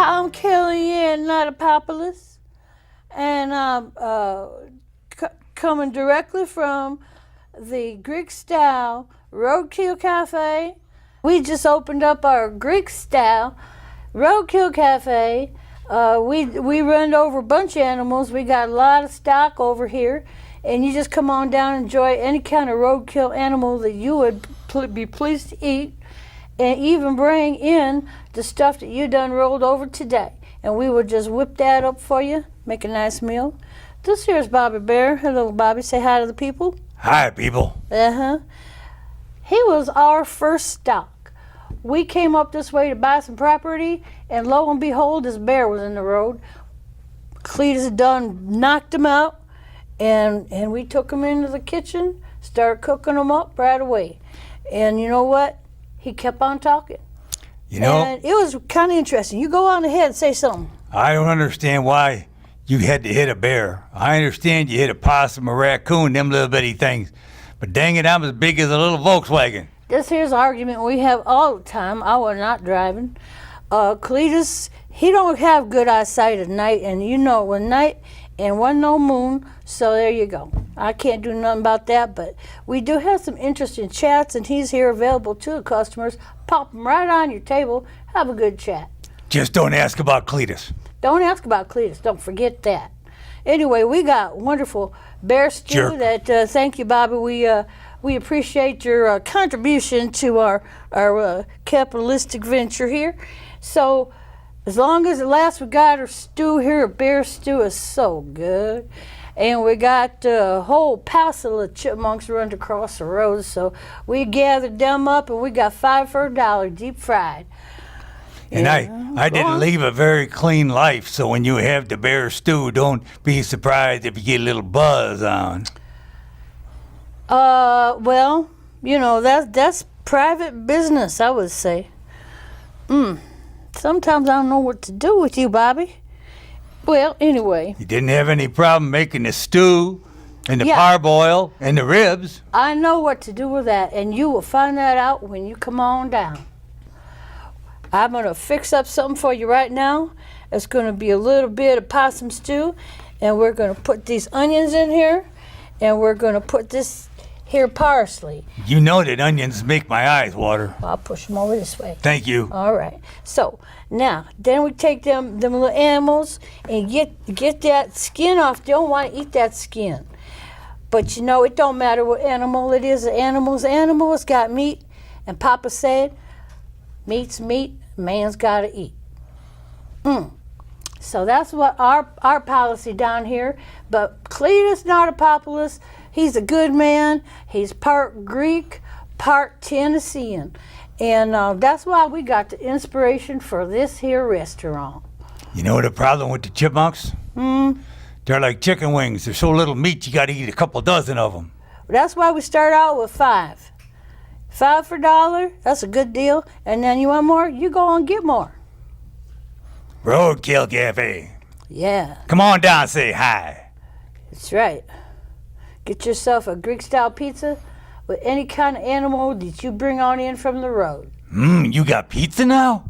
Hi, I'm Kellyanne, not a populist, and I'm coming directly from the Greek-style Roadkill Cafe. We just opened up our Greek-style Roadkill Cafe. We run over a bunch of animals. We got a lot of stock over here, and you just come on down and enjoy any kind of roadkill animal that you would be pleased to eat, and even bring in the stuff that you done rolled over today. And we will just whip that up for you, make a nice meal. This here's Bobbi Bear. Hello, Bobbi. Say hi to the people. Hi, people. He was our first stock. We came up this way to buy some property, and lo and behold, this bear was in the road. Cletus done knocked him out, and we took him into the kitchen, started cooking him up right away. And you know what? He kept on talking. You know, and it was kind of interesting. You go on ahead and say something. I don't understand why you had to hit a bear. I understand you hit a possum, a raccoon, them little bitty things. But dang it, I'm as big as a little Volkswagen. This here's an argument we have all the time. I was not driving. Cletus, he don't have good eyesight at night, and you know, with night and one no moon, so there you go. I can't do nothing about that, but we do have some interesting chats, and he's here available to the customers. Pop them right on your table. Have a good chat. Just don't ask about Cletus. Don't ask about Cletus. Don't forget that. Anyway, we got wonderful bear stew. Jerk. That thank you, Bobbi. We appreciate your contribution to our capitalistic venture here. So as long as it lasts, we got our stew here. Bear stew is so good. And we got a whole passel of chipmunks running across the road. So we gathered them up, and we got 5 for $1, deep fried. And Yeah, I go didn't on. live a very clean life, so when you have the bear stew, don't be surprised if you get a little buzz on. Well, you know, that's private business, I would say. Sometimes I don't know what to do with you, Bobbi. Well, anyway, You didn't have any problem making the stew and the Yeah. parboil and the ribs. I know what to do with that, and you will find that out when you come on down. I'm going to fix up something for you right now. It's going to be a little bit of possum stew, and we're going to put these onions in here, and we're going to put this here parsley. You know that onions make my eyes water. I'll push them over this way. Thank you. All right. So now, then we take them little animals and get that skin off. You don't want to eat that skin. But you know, it don't matter what animal it is. The animal's animal. It's got meat. And Papa said, meat's meat. Man's got to eat. So that's what our policy down here. But Cletus not a populist. He's a good man. He's part Greek, part Tennessean. And that's why we got the inspiration for this here restaurant. You know the problem with the chipmunks? They're like chicken wings. There's so little meat, you got to eat a couple dozen of them. That's why we start out with 5. 5 for $1, that's a good deal. And then you want more, you go and get more. Roadkill Cafe. Yeah, Come on down, say hi. that's right. Get yourself a Greek-style pizza with any kind of animal that you bring on in from the road. You got pizza now?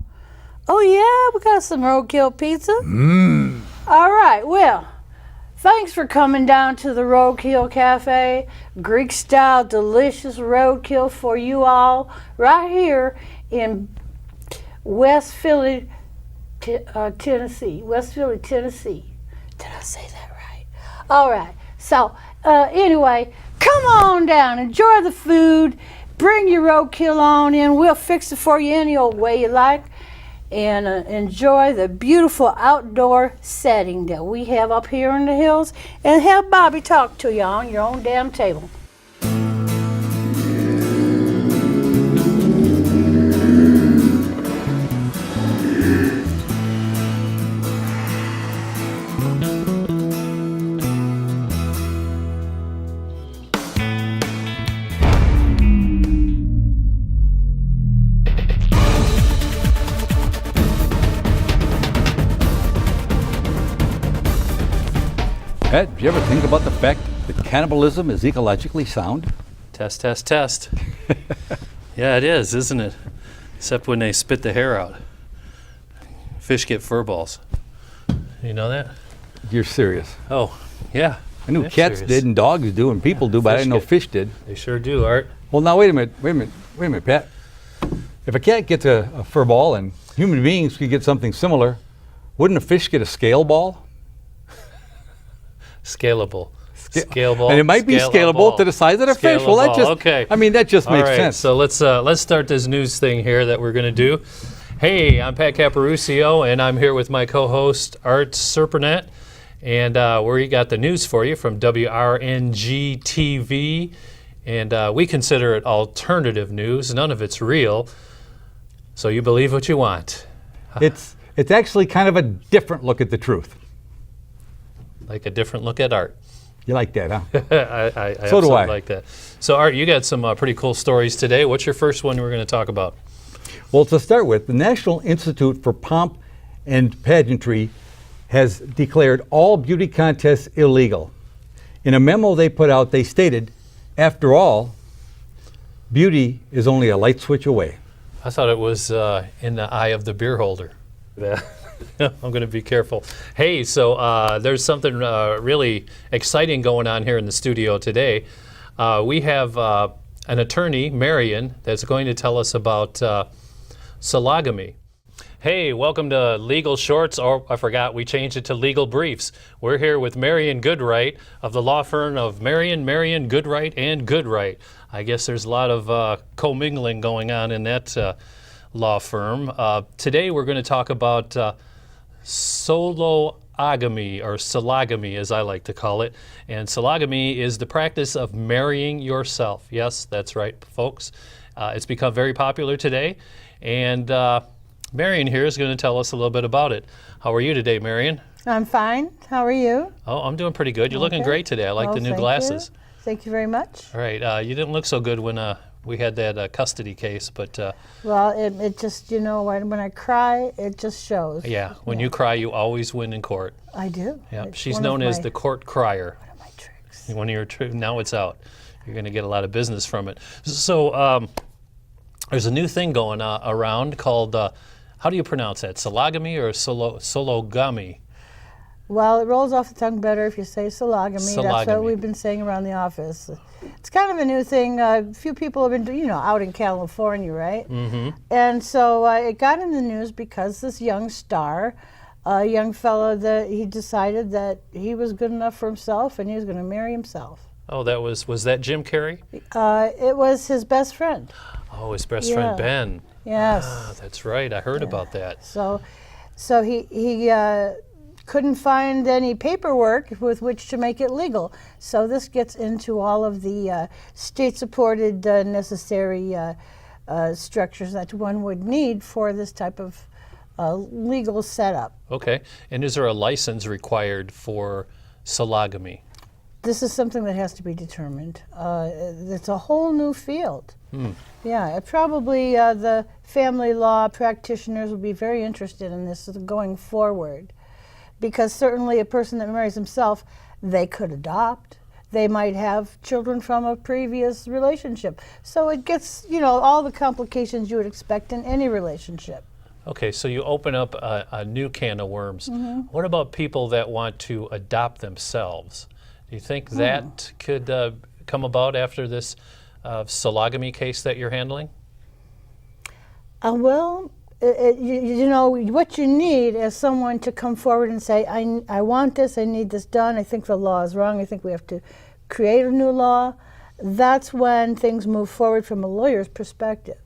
Oh yeah, we got some roadkill pizza. All right, well, thanks for coming down to the Roadkill Cafe. Greek-style delicious roadkill for you all right here in West Philly, Tennessee. West Philly, Tennessee. Did I say that right? All right. So anyway, come on down, enjoy the food, bring your roadkill on in. We'll fix it for you any old way you like, and enjoy the beautiful outdoor setting that we have up here in the hills, and have Bobbi talk to you on your own damn table. Ed, do you ever think about the fact that cannibalism is ecologically sound? Test, test, test. Yeah, it is, isn't it? Except when they spit the hair out. fish get fur balls. You know that? You're serious. Oh, yeah. I knew I'm cats serious. did and dogs do and people do, but I fish didn't know get- fish did. They sure do, Art. Well, now wait a minute, Pat. If a cat gets a fur ball and human beings could get something similar, wouldn't a fish get a scale ball? Scalable. Scalable. And it might be scalable to the size of the fish. Well, that Scalable, just okay. I mean, that just All makes right, sense. so let's start this news thing here that we're going to do. Hey, I'm Pat Caparucio, and I'm here with my co-host Art Serpernet, and we got the news for you from WRNG TV, and we consider it alternative news. None of it's real, so you believe what you want. It's actually kind of a different look at the truth. Like a different look at art. You like that, huh? I So do absolutely I. like that. So Art, you got some pretty cool stories today. What's your first one we're going to talk about? Well, to start with, the National Institute for Pomp and Pageantry has declared all beauty contests illegal. In a memo they put out, they stated, after all, beauty is only a light switch away. I thought it was in the eye of the beer holder. I'm going to be careful. Hey, so there's something really exciting going on here in the studio today. We have an attorney, Marion, that's going to tell us about sologamy. Hey, welcome to Legal Shorts, or I forgot, we changed it to Legal Briefs. We're here with Marion Goodwright of the law firm of Marion, Goodwright, and Goodwright. I guess there's a lot of commingling going on in that law firm. Today we're going to talk about sologamy, or sologamy as I like to call it. And sologamy is the practice of marrying yourself. Yes, that's right, folks. It's become very popular today. And Marion here is going to tell us a little bit about it. How are you today, Marion? I'm fine. How are you? Oh, I'm doing pretty good. You're looking Okay. great today. I like Well, the new thank glasses. you. Thank you very much. All right. You didn't look so good when we had that custody case, but Well, it just, you know, when I cry, it just shows. yeah, when you cry, you always win in court. I do. Yeah, It's she's one known of as my- the court crier. one of my tricks. One of your now it's out. You're going to get a lot of business from it. So there's a new thing going around called, how do you pronounce that? Sologamy or sologamy? Well, it rolls off the tongue better if you say sologamy. That's Sologamy. what we've been saying around the office. It's kind of a new thing. A few people have been, out in California, right? Mm-hmm. And so it got in the news because this young star, a young fellow, that he decided that he was good enough for himself and he was going to marry himself. Oh, was that Jim Carrey? It was his best friend. Oh, his best friend Yeah. Ben. Yes. Ah, that's right. I heard about that. So he couldn't find any paperwork with which to make it legal. So this gets into all of the state-supported necessary structures that one would need for this type of legal setup. Okay. And is there a license required for sologamy? This is something that has to be determined. It's a whole new field. Yeah, probably the family law practitioners would be very interested in this going forward, because certainly a person that marries himself, they could adopt. They might have children from a previous relationship. So it gets, all the complications you would expect in any relationship. Okay, so you open up a new can of worms. Mm-hmm. What about people that want to adopt themselves? Do you think that could come about after this sologamy case that you're handling? Well, what you need is someone to come forward and say, I want this, I need this done, I think the law is wrong, I think we have to create a new law. That's when things move forward from a lawyer's perspective.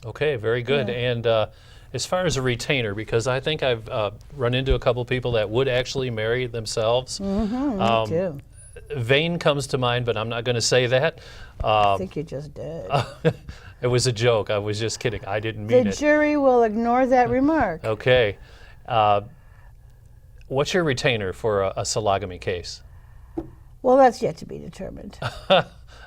Okay, very good. Yeah. And as far as a retainer, because I think I've run into a couple people that would actually marry themselves. Me too. Vane comes to mind, but I'm not going to say that. I think you just did. It was a joke. I was just kidding. I didn't mean The it. jury will ignore that remark. Okay. What's your retainer for a sologamy case? Well, that's yet to be determined.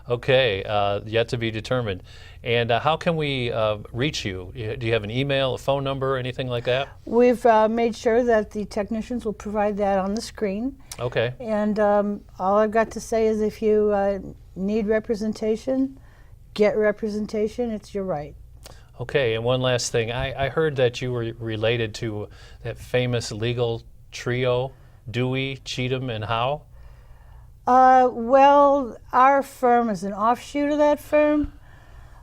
Okay, yet to be determined. And how can we reach you? Do you have an email, a phone number, anything like that? We've made sure that the technicians will provide that on the screen. Okay. And all I've got to say is if you need representation, get representation. It's your right. Okay, and one last thing. I heard that you were related to that famous legal trio, Dewey, Cheatham, and Howe. Well, our firm is an offshoot of that firm,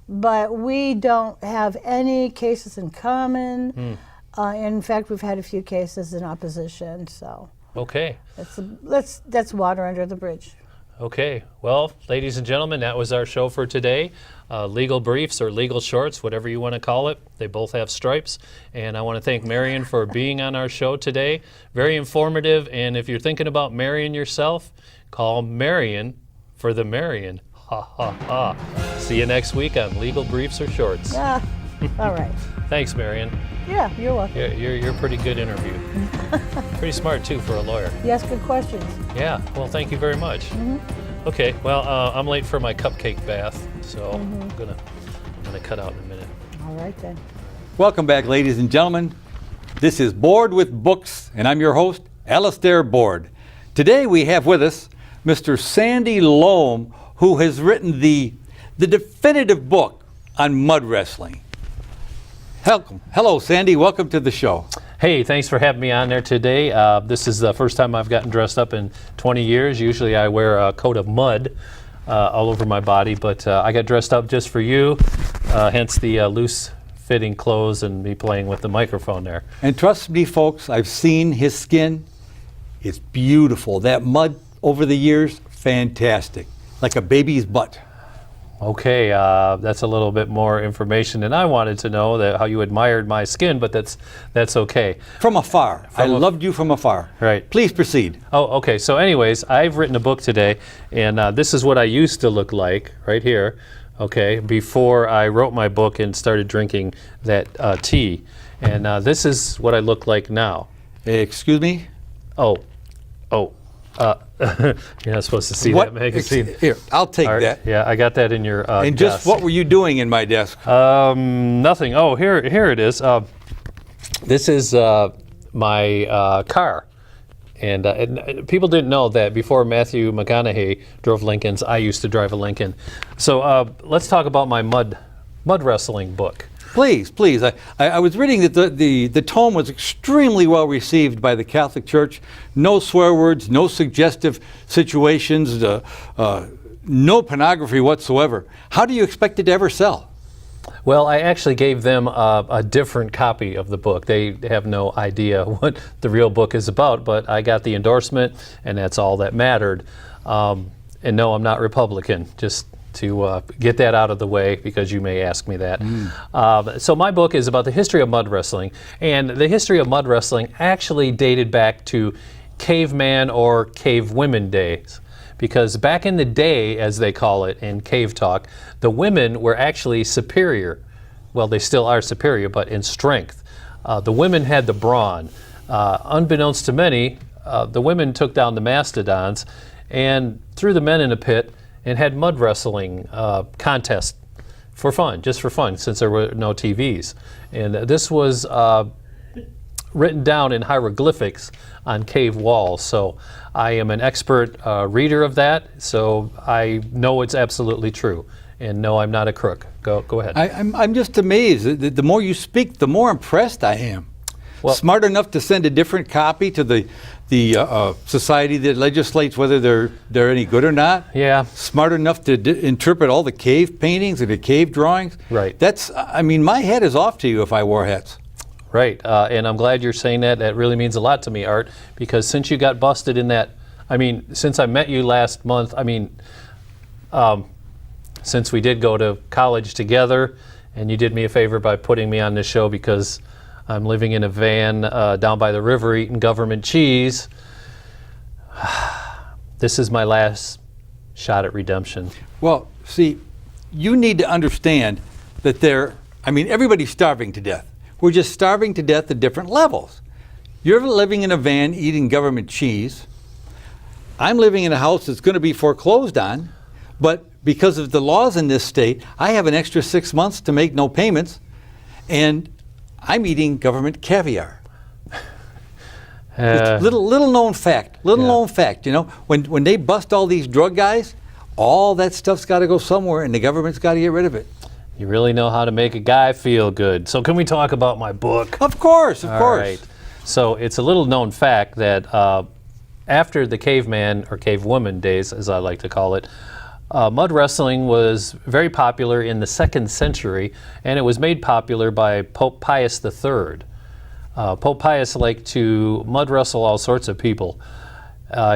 but we don't have any cases in common. In fact, we've had a few cases in opposition, so Okay. that's water under the bridge. Okay, well, ladies and gentlemen, that was our show for today. Legal briefs or legal shorts, whatever you want to call it. They both have stripes. And I want to thank Marion for being on our show today. Very informative. And if you're thinking about marrying yourself, call Marion for the Marion. Ha, ha, ha. See you next week on Legal Briefs or Shorts. Yeah, all right. Thanks, Marion. Yeah, you're welcome. You're a pretty good interview. Pretty smart, too, for a lawyer. You ask good questions. Yeah, well, thank you very much. Okay, well, I'm late for my cupcake bath, so I'm gonna cut out in a minute. All right, then. Welcome back, ladies and gentlemen. This is Board with Books, and I'm your host, Alistair Board. Today we have with us Mr. Sandy LOAM, who has written the definitive book on mud wrestling. Hello, Sandy. Welcome to the show. Hey, thanks for having me on there today. This is the first time I've gotten dressed up in 20 years. Usually I wear a coat of mud all over my body, but I got dressed up just for you, hence the loose-fitting clothes and me playing with the microphone there. And trust me, folks, I've seen his skin. It's beautiful. That mud over the years, fantastic. Like a baby's butt. Okay, that's a little bit more information than I wanted to know, that how you admired my skin, but that's okay. From afar. I loved you from afar. Right. Please proceed. Oh, okay. So anyways, I've written a book today, and this is what I used to look like right here, okay, before I wrote my book and started drinking that tea. And this is what I look like now. Excuse me? You're not supposed to see that magazine. Here, I'll take All right, that. Yeah, I got that in your And desk. just what were you doing in my desk? Nothing. Oh, here it is. This is my car. And people didn't know that before Matthew McConaughey drove Lincolns, I used to drive a Lincoln. So let's talk about my mud wrestling book. Please. I was reading that the tome was extremely well received by the Catholic Church. No swear words, no suggestive situations, no pornography whatsoever. How do you expect it to ever sell? Well, I actually gave them a different copy of the book. They have no idea what the real book is about, but I got the endorsement, and that's all that mattered. And no, I'm not Republican, just to get that out of the way, because you may ask me that. So my book is about the history of mud wrestling, and the history of mud wrestling actually dated back to caveman or cave women days, because back in the day, as they call it in cave talk, the women were actually superior. Well, they still are superior, but in strength. The women had the brawn. Unbeknownst to many, the women took down the mastodons and threw the men in a pit and had mud wrestling contests for fun, just for fun, since there were no TVs. And this was written down in hieroglyphics on cave walls. So I am an expert reader of that, so I know it's absolutely true. And no, I'm not a crook. Go ahead. I'm just amazed. The more you speak, the more impressed I am. Well, smart enough to send a different copy to the society that legislates whether they're any good or not. Yeah. Smart enough to interpret all the cave paintings and the cave drawings. Right. My hat is off to you if I wore hats. Right, and I'm glad you're saying that. That really means a lot to me, Art, because since you got busted in that, since I met you last month, since we did go to college together, and you did me a favor by putting me on this show because I'm living in a van down by the river eating government cheese. This is my last shot at redemption. Well, see, you need to understand that everybody's starving to death. We're just starving to death at different levels. You're living in a van eating government cheese. I'm living in a house that's going to be foreclosed on, but because of the laws in this state, I have an extra 6 months to make no payments, and I'm eating government caviar. It's little known fact. Known fact. You know, when they bust all these drug guys, all that stuff's got to go somewhere, and the government's got to get rid of it. You really know how to make a guy feel good. So can we talk about my book? Of course, of All course. right. So it's a little known fact that after the caveman or cavewoman days, as I like to call it, mud wrestling was very popular in the 2nd century, and it was made popular by Pope Pius III. Pope Pius liked to mud wrestle all sorts of people.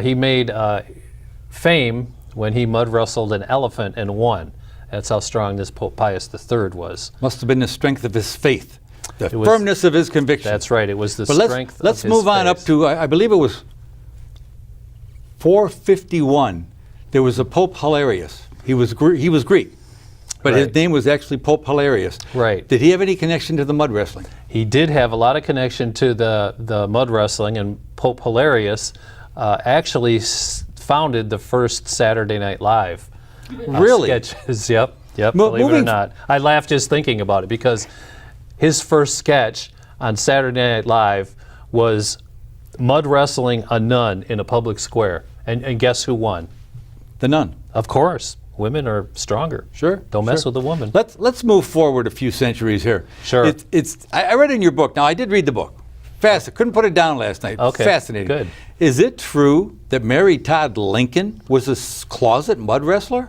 He made fame when he mud wrestled an elephant and won. That's how strong this Pope Pius III was. Must have been the strength of his faith, the It was- firmness of his conviction. That's right. It was the But strength let's of his move on up faith. to, I believe it was 451. There was a Pope Hilarious. He was Greek, but Right. his name was actually Pope Hilarious. Right. Did he have any connection to the mud wrestling? He did have a lot of connection to the mud wrestling, and Pope Hilarious actually founded the first Saturday Night Live Really? sketches. Yep, Mo- believe it or moving- not. I laughed just thinking about it because his first sketch on Saturday Night Live was mud wrestling a nun in a public square. And guess who won? The nun. Of course, women are stronger. Sure. Don't mess sure. with a woman. Let's move forward a few centuries here. Sure. I read in your book. Now I did read the book. Fast. I couldn't put it down last night. Okay, Fascinating. good. Is it true that Mary Todd Lincoln was a closet mud wrestler?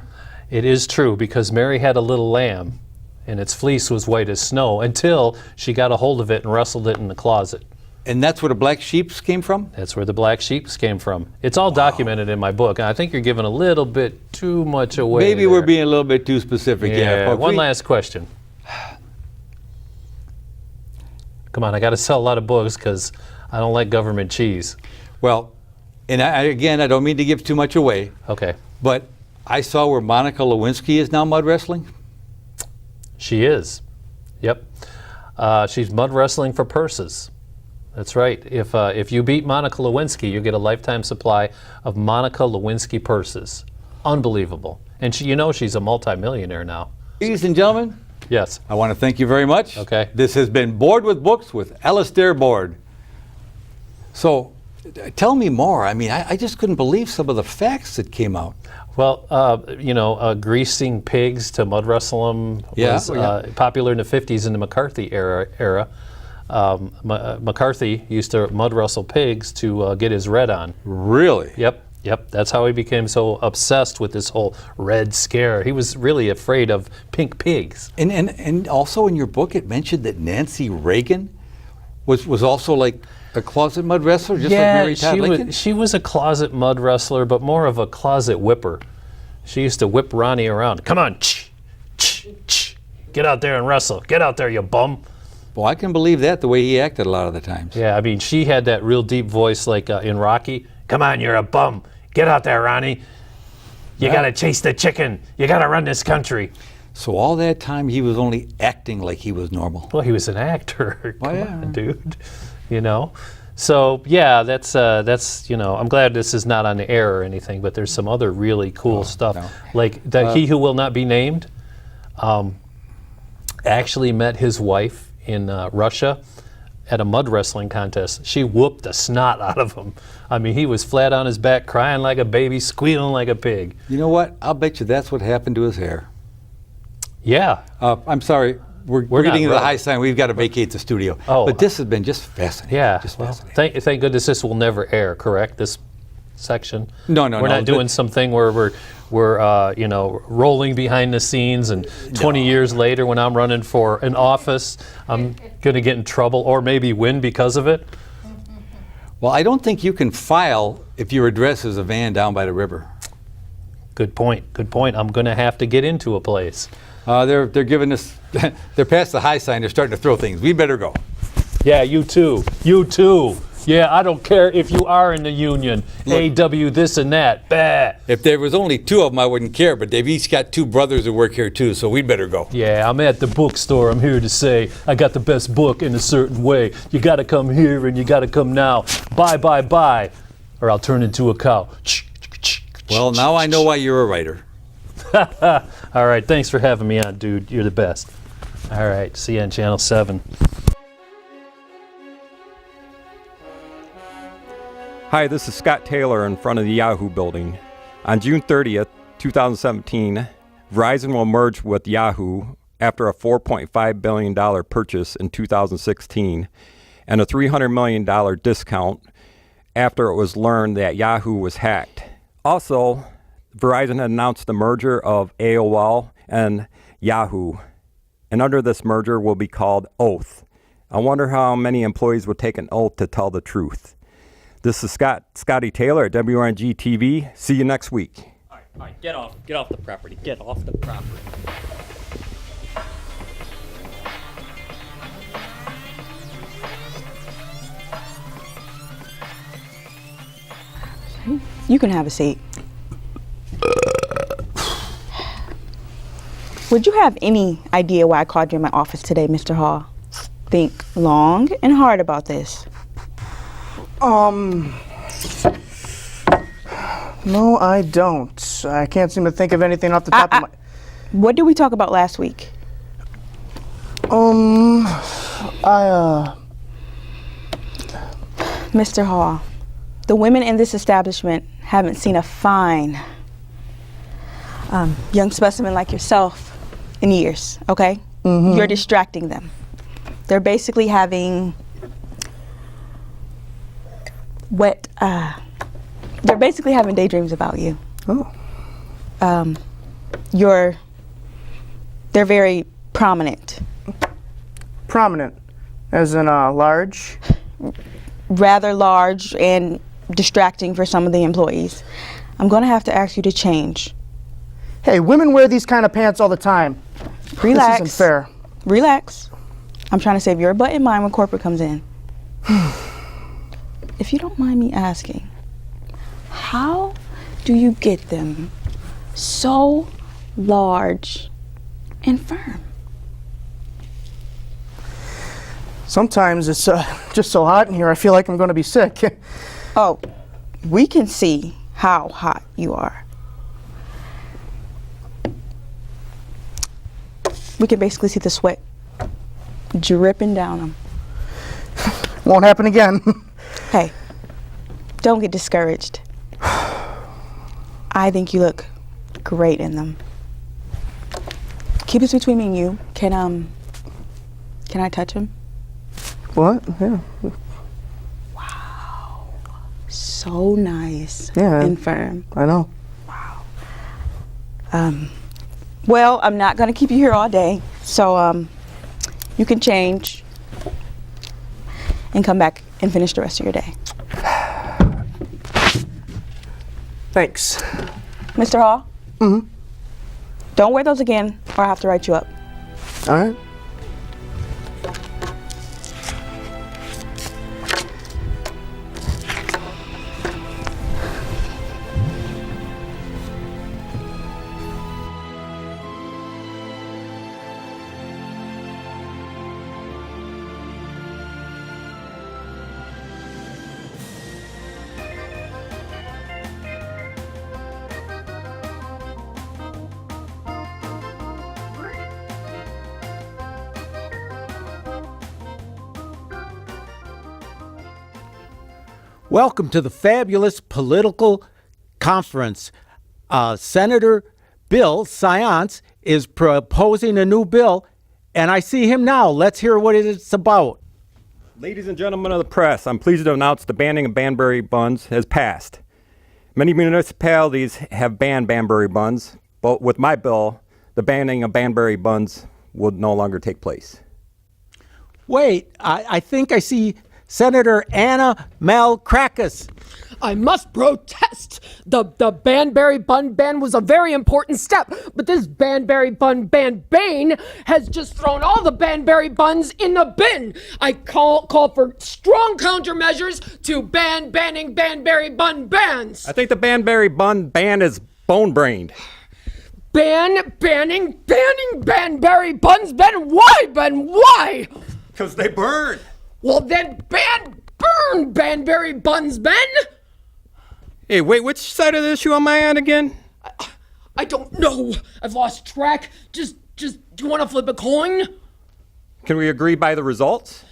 It is true because Mary had a little lamb and its fleece was white as snow until she got a hold of it and wrestled it in the closet. And that's where the black sheeps came from? That's where the black sheep came from. It's all documented in my book. And I think you're giving a little bit too much away. Maybe we're there. being a little bit too specific. Yeah, folks. one last question. Come on, I got to sell a lot of books because I don't like government cheese. Well, and again, I don't mean to give too much away, Okay. but I saw where Monica Lewinsky is now mud wrestling. She is. Yep. She's mud wrestling for purses. That's right. If you beat Monica Lewinsky, you get a lifetime supply of Monica Lewinsky purses. Unbelievable. And she's a multimillionaire now. Ladies and gentlemen, Yes. I want to thank you very much. Okay. This has been Board with Books with Alistair Board. So, tell me more. I mean, I just couldn't believe some of the facts that came out. Well, greasing pigs to mud wrestle them was popular in the 50s in the McCarthy era. McCarthy used to mud wrestle pigs to get his red on. Really? Yep. That's how he became so obsessed with this whole red scare. He was really afraid of pink pigs. And also in your book, it mentioned that Nancy Reagan was also like a closet mud wrestler, just like Mary Todd Lincoln? She was a closet mud wrestler, but more of a closet whipper. She used to whip Ronnie around. Come on, get out there and wrestle. Get out there, you bum. Well, I can believe that the way he acted a lot of the times. Yeah, I mean, she had that real deep voice like in Rocky. Come on, you're a bum. Get out there, Ronnie. You got to chase the chicken. You got to run this country. So all that time he was only acting like he was normal. Well, he was an actor. Come yeah. on, dude. So yeah, that's I'm glad this is not on the air or anything, but there's some other really cool stuff. no. Like He Who Will Not Be Named actually met his wife in Russia at a mud wrestling contest. She whooped the snot out of him. I mean, he was flat on his back, crying like a baby, squealing like a pig. You know what? I'll bet you that's what happened to his hair. Yeah. I'm sorry. We're not getting into the really. high sign. We've got to vacate the studio. Oh. But this has been just fascinating. Yeah. Just Well, fascinating. thank goodness this will never air, correct? This section? No, We're no. not doing something where we're rolling behind the scenes and 20 years later when I'm running for an office, I'm going to get in trouble or maybe win because of it. Well, I don't think you can file if your address is a van down by the river. Good point. I'm going to have to get into a place. They're giving us, they're past the high sign. They're starting to throw things. We better go. Yeah, you too. Yeah, I don't care if you are in the union. AW this and that. Bah. If there was only two of them, I wouldn't care, but they've each got two brothers that work here too, so we'd better go. Yeah, I'm at the bookstore. I'm here to say I got the best book in a certain way. You got to come here and you got to come now. Bye, or I'll turn into a cow. Well, now I know why you're a writer. All right, thanks for having me on, dude. You're the best. All right, see you on Channel 7. Hi, this is Scott Taylor in front of the Yahoo building. On June 30th, 2017, Verizon will merge with Yahoo after a $4.5 billion purchase in 2016 and a $300 million discount after it was learned that Yahoo was hacked. Also, Verizon announced the merger of AOL and Yahoo, and under this merger will be called Oath. I wonder how many employees would take an oath to tell the truth. This is Scotty Taylor at WRNG TV. See you next week. All right, get off the property. Get off the property. You can have a seat. Would you have any idea why I called you in my office today, Mr. Hall? Think long and hard about this. No, I don't. I can't seem to think of anything off the top of my... What did we talk about last week? Mr. Hall, the women in this establishment haven't seen a fine young specimen like yourself in years, okay? Mm-hmm. You're distracting them. They're basically having they're basically having daydreams about you. Oh. They're very prominent. Prominent, as in large? Rather large and distracting for some of the employees. I'm gonna have to ask you to change. Hey, women wear these kind of pants all the time. Relax. This isn't fair. Relax. I'm trying to save your butt and mine when corporate comes in. If you don't mind me asking, how do you get them so large and firm? Sometimes it's just so hot in here, I feel like I'm going to be sick. Oh, we can see how hot you are. We can basically see the sweat dripping down them. Won't happen again. Hey, don't get discouraged. I think you look great in them. Keep this between me and you. Can I touch him? What? Yeah. Wow. So nice. Yeah. And firm. I know. Wow. Well, I'm not gonna keep you here all day, so you can change and come back and finish the rest of your day. Thanks. Mr. Hall? Mm-hmm. Don't wear those again, or I have to write you up. All right. Welcome to the fabulous political conference. Senator Bill Science is proposing a new bill, and I see him now. Let's hear what it's about. Ladies and gentlemen of the press, I'm pleased to announce the banning of Banbury buns has passed. Many municipalities have banned Banbury buns, but with my bill, the banning of Banbury buns will no longer take place. Wait, I think I see Senator Anna Malkrakis. I must protest. The Banbury bun ban was a very important step, but this Banbury bun ban bane has just thrown all the Banbury buns in the bin. I call for strong countermeasures to banning Banbury bun bans. I think the Banbury bun ban is bone-brained. Banning Banbury buns, Ben? Why, Ben? Why? Because they burn. Well, then burn Banbury buns, Ben. Hey, wait, which side of the issue am I on again? I don't know. I've lost track. Just, do you want to flip a coin? Can we agree by the results?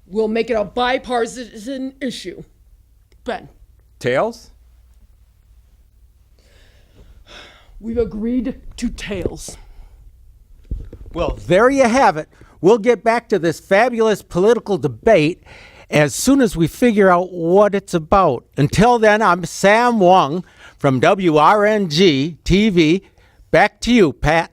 We'll make it a bipartisan issue. Ben. Tails? We've agreed to tails. Well, there you have it. We'll get back to this fabulous political debate as soon as we figure out what it's about. Until then, I'm Sam Wong from WRNG TV. Back to you, Pat.